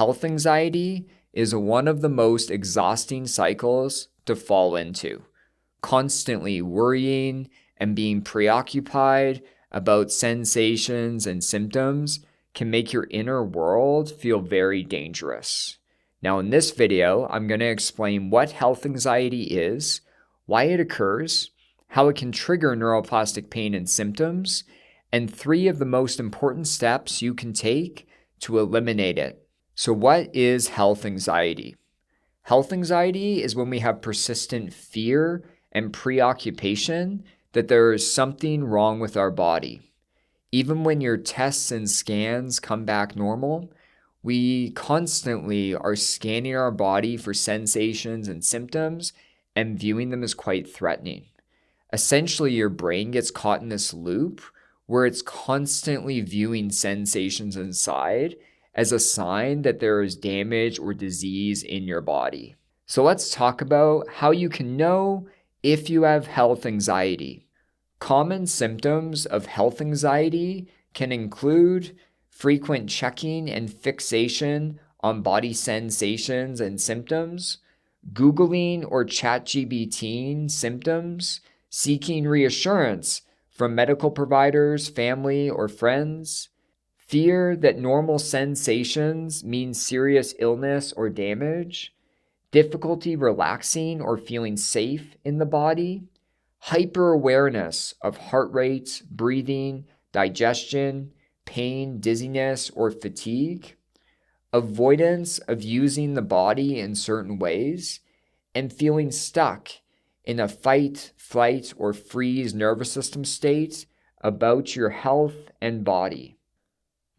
Health anxiety is one of the most exhausting cycles to fall into. Constantly worrying and being preoccupied about sensations and symptoms can make your inner world feel very dangerous. Now, in this video, I'm going to explain what health anxiety is, why it occurs, how it can trigger neuroplastic pain and symptoms, and 3 of the most important steps you can take to eliminate it. So what is health anxiety? Health anxiety is when we have persistent fear and preoccupation that there is something wrong with our body. Even when your tests and scans come back normal, we constantly are scanning our body for sensations and symptoms and viewing them as quite threatening. Essentially, your brain gets caught in this loop where it's constantly viewing sensations inside as a sign that there is damage or disease in your body. So let's talk about how you can know if you have health anxiety. Common symptoms of health anxiety can include frequent checking and fixation on body sensations and symptoms, Googling or Chat GPTing symptoms, seeking reassurance from medical providers, family, or friends, fear that normal sensations mean serious illness or damage, difficulty relaxing or feeling safe in the body, hyper-awareness of heart rate, breathing, digestion, pain, dizziness, or fatigue, avoidance of using the body in certain ways, and feeling stuck in a fight, flight, or freeze nervous system state about your health and body.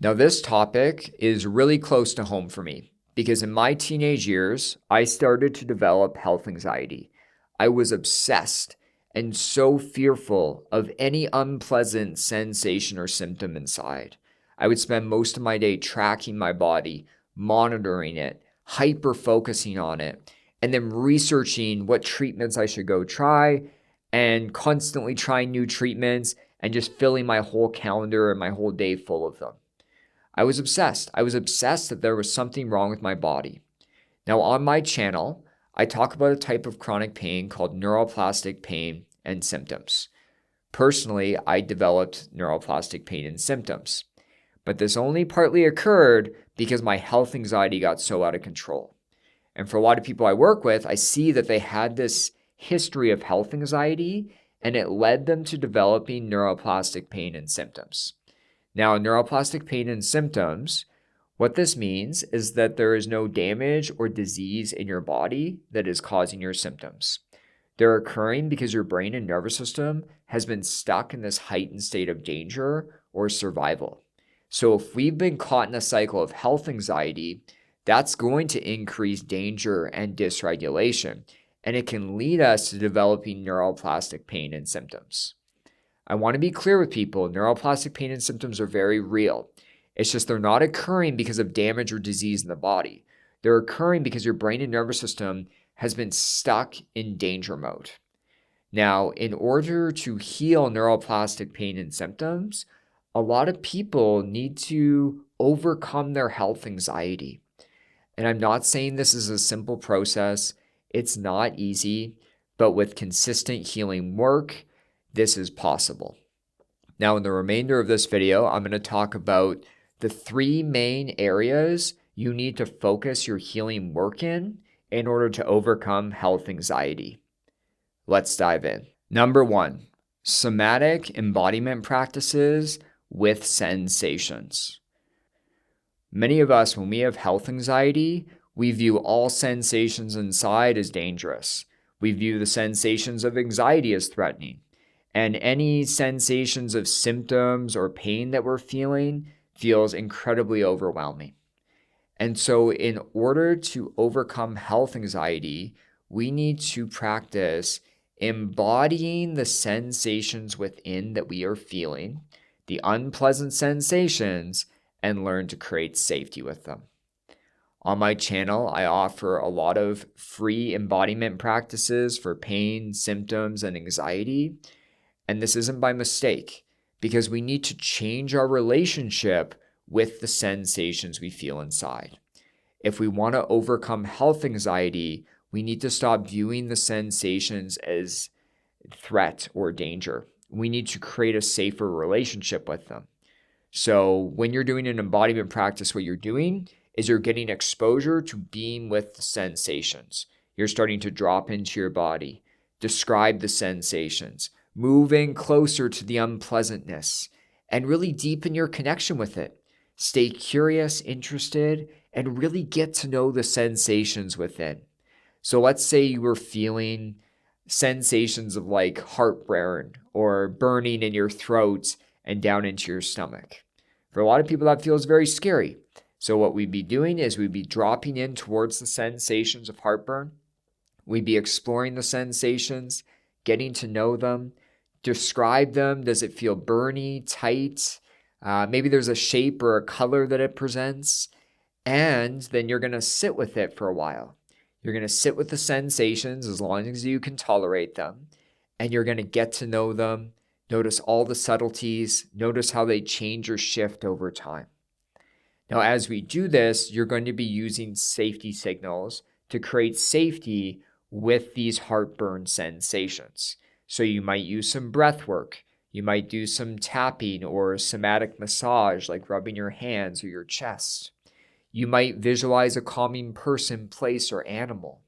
Now, this topic is really close to home for me because in my teenage years, I started to develop health anxiety. I was obsessed and so fearful of any unpleasant sensation or symptom inside. I would spend most of my day tracking my body, monitoring it, hyper-focusing on it, and then researching what treatments I should go try and constantly trying new treatments and just filling my whole calendar and my whole day full of them. I was obsessed. I was obsessed that there was something wrong with my body. Now, on my channel, I talk about a type of chronic pain called neuroplastic pain and symptoms. Personally, I developed neuroplastic pain and symptoms, but this only partly occurred because my health anxiety got so out of control. And for a lot of people I work with, I see that they had this history of health anxiety and it led them to developing neuroplastic pain and symptoms. Now, neuroplastic pain and symptoms, what this means is that there is no damage or disease in your body that is causing your symptoms. They're occurring because your brain and nervous system has been stuck in this heightened state of danger or survival. So if we've been caught in a cycle of health anxiety, that's going to increase danger and dysregulation, and it can lead us to developing neuroplastic pain and symptoms. I want to be clear with people, neuroplastic pain and symptoms are very real. It's just they're not occurring because of damage or disease in the body. They're occurring because your brain and nervous system has been stuck in danger mode. Now, in order to heal neuroplastic pain and symptoms, a lot of people need to overcome their health anxiety. And I'm not saying this is a simple process. It's not easy, but with consistent healing work, this is possible. Now, in the remainder of this video, I'm going to talk about the 3 main areas you need to focus your healing work in order to overcome health anxiety. Let's dive in. Number 1, somatic embodiment practices with sensations. Many of us, when we have health anxiety, we view all sensations inside as dangerous. We view the sensations of anxiety as threatening. And any sensations of symptoms or pain that we're feeling feels incredibly overwhelming. And so in order to overcome health anxiety, we need to practice embodying the sensations within that we are feeling, the unpleasant sensations, and learn to create safety with them. On my channel, I offer a lot of free embodiment practices for pain, symptoms, and anxiety. And this isn't by mistake, because we need to change our relationship with the sensations we feel inside. If we want to overcome health anxiety, we need to stop viewing the sensations as threat or danger. We need to create a safer relationship with them. So when you're doing an embodiment practice, what you're doing is you're getting exposure to being with the sensations. You're starting to drop into your body, describe the sensations, moving closer to the unpleasantness, and really deepen your connection with it. Stay curious, interested, and really get to know the sensations within. So let's say you were feeling sensations of like heartburn or burning in your throat and down into your stomach. For a lot of people, that feels very scary. So what we'd be doing is we'd be dropping in towards the sensations of heartburn. We'd be exploring the sensations, getting to know them, describe them. Does it feel burny, tight? Maybe there's a shape or a color that it presents. And then you're going to sit with it for a while. You're going to sit with the sensations as long as you can tolerate them. And you're going to get to know them. Notice all the subtleties. Notice how they change or shift over time. Now, as we do this, you're going to be using safety signals to create safety with these heartburn sensations. So you might use some breath work. You might do some tapping or somatic massage, like rubbing your hands or your chest. You might visualize a calming person, place, or animal.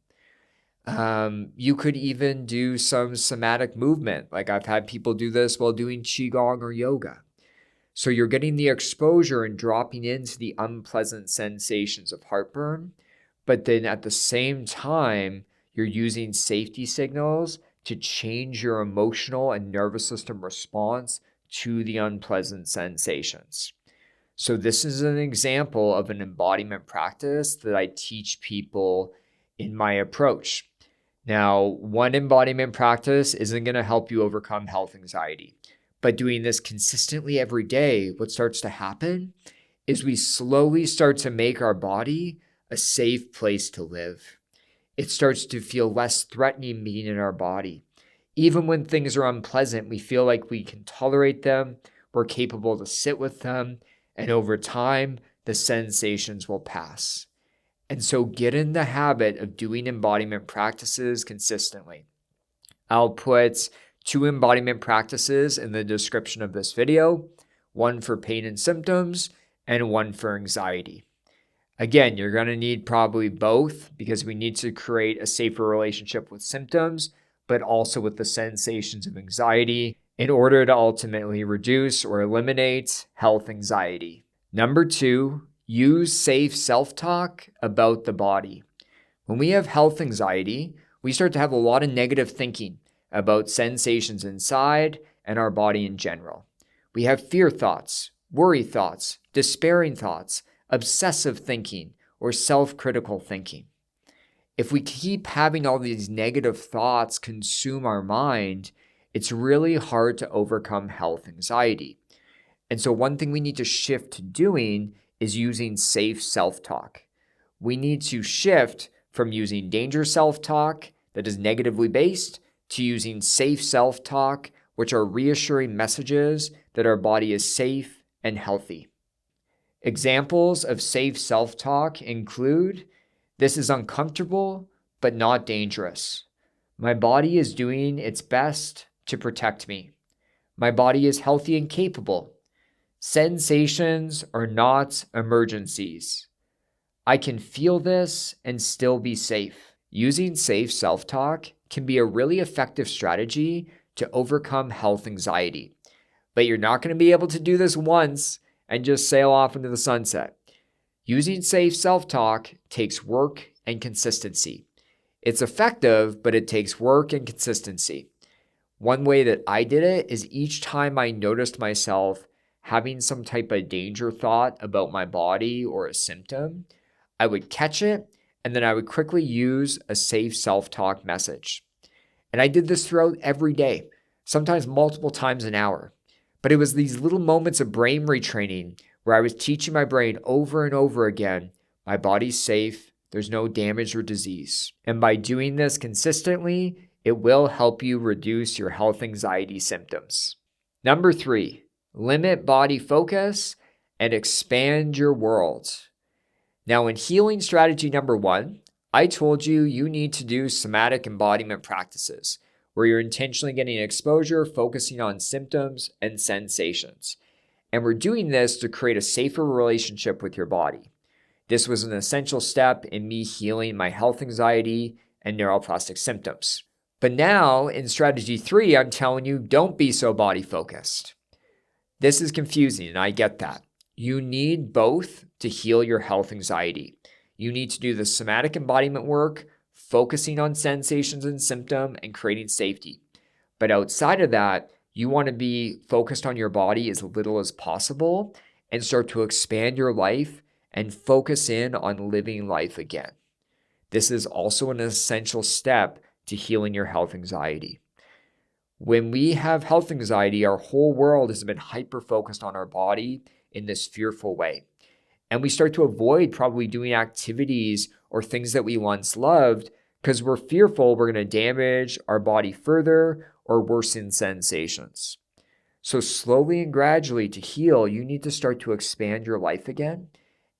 You could even do some somatic movement. Like I've had people do this while doing Qigong or yoga. So you're getting the exposure and dropping into the unpleasant sensations of heartburn. But then at the same time, you're using safety signals to change your emotional and nervous system response to the unpleasant sensations. So this is an example of an embodiment practice that I teach people in my approach. Now, one embodiment practice isn't going to help you overcome health anxiety, but doing this consistently every day, what starts to happen is we slowly start to make our body a safe place to live. It starts to feel less threatening being in our body. Even when things are unpleasant, we feel like we can tolerate them, we're capable to sit with them, and over time, the sensations will pass. And so get in the habit of doing embodiment practices consistently. I'll put 2 embodiment practices in the description of this video, one for pain and symptoms and one for anxiety. Again, you're going to need probably both because we need to create a safer relationship with symptoms, but also with the sensations of anxiety in order to ultimately reduce or eliminate health anxiety. Number 2, use safe self-talk about the body. When we have health anxiety, we start to have a lot of negative thinking about sensations inside and our body in general. We have fear thoughts, worry thoughts, despairing thoughts, obsessive thinking, or self-critical thinking. If we keep having all these negative thoughts consume our mind, it's really hard to overcome health anxiety. And so one thing we need to shift to doing is using safe self-talk. We need to shift from using danger self-talk that is negatively based to using safe self-talk, which are reassuring messages that our body is safe and healthy. Examples of safe self-talk include, this is uncomfortable, but not dangerous. My body is doing its best to protect me. My body is healthy and capable. Sensations are not emergencies. I can feel this and still be safe. Using safe self-talk can be a really effective strategy to overcome health anxiety. But you're not going to be able to do this once and just sail off into the sunset. Using safe self-talk takes work and consistency. It's effective, but it takes work and consistency. One way that I did it is each time I noticed myself having some type of danger thought about my body or a symptom, I would catch it and then I would quickly use a safe self-talk message. And I did this throughout every day, sometimes multiple times an hour. But it was these little moments of brain retraining where I was teaching my brain over and over again, my body's safe, there's no damage or disease. And by doing this consistently, it will help you reduce your health anxiety symptoms. Number 3, limit body focus and expand your world. Now, in healing strategy number 1, I told you you need to do somatic embodiment practices where you're intentionally getting exposure, focusing on symptoms and sensations. And we're doing this to create a safer relationship with your body. This was an essential step in me healing my health anxiety and neuroplastic symptoms. But now in strategy 3, I'm telling you, don't be so body focused. This is confusing, and I get that. You need both to heal your health anxiety. You need to do the somatic embodiment work, focusing on sensations and symptom and creating safety. But outside of that, you want to be focused on your body as little as possible and start to expand your life and focus in on living life again. This is also an essential step to healing your health anxiety. When we have health anxiety, our whole world has been hyper-focused on our body in this fearful way. And we start to avoid probably doing activities or things that we once loved because we're fearful we're going to damage our body further or worsen sensations. So slowly and gradually to heal, you need to start to expand your life again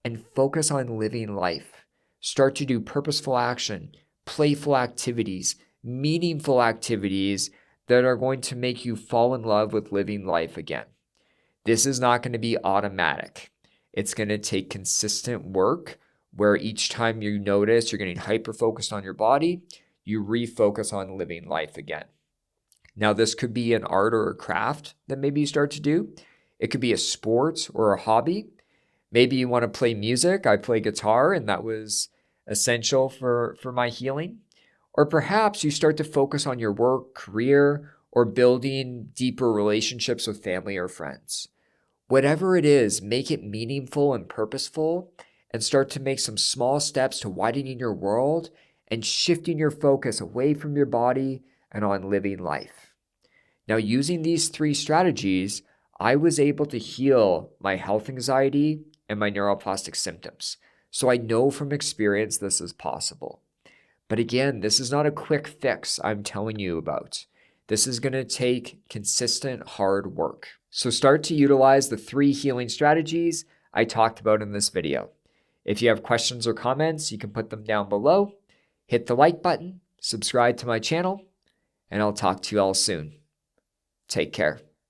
and focus on living life. Start to do purposeful action, playful activities, meaningful activities that are going to make you fall in love with living life again. This is not going to be automatic. It's going to take consistent work where each time you notice you're getting hyper-focused on your body, you refocus on living life again. Now, this could be an art or a craft that maybe you start to do. It could be a sport or a hobby. Maybe you want to play music. I play guitar, and that was essential for my healing. Or perhaps you start to focus on your work, career, or building deeper relationships with family or friends. Whatever it is, make it meaningful and purposeful and start to make some small steps to widening your world and shifting your focus away from your body and on living life. Now, using these 3 strategies, I was able to heal my health anxiety and my neuroplastic symptoms. So I know from experience this is possible. But again, this is not a quick fix I'm telling you about. This is going to take consistent hard work. So start to utilize the 3 healing strategies I talked about in this video. If you have questions or comments, you can put them down below. Hit the like button, subscribe to my channel, and I'll talk to you all soon. Take care.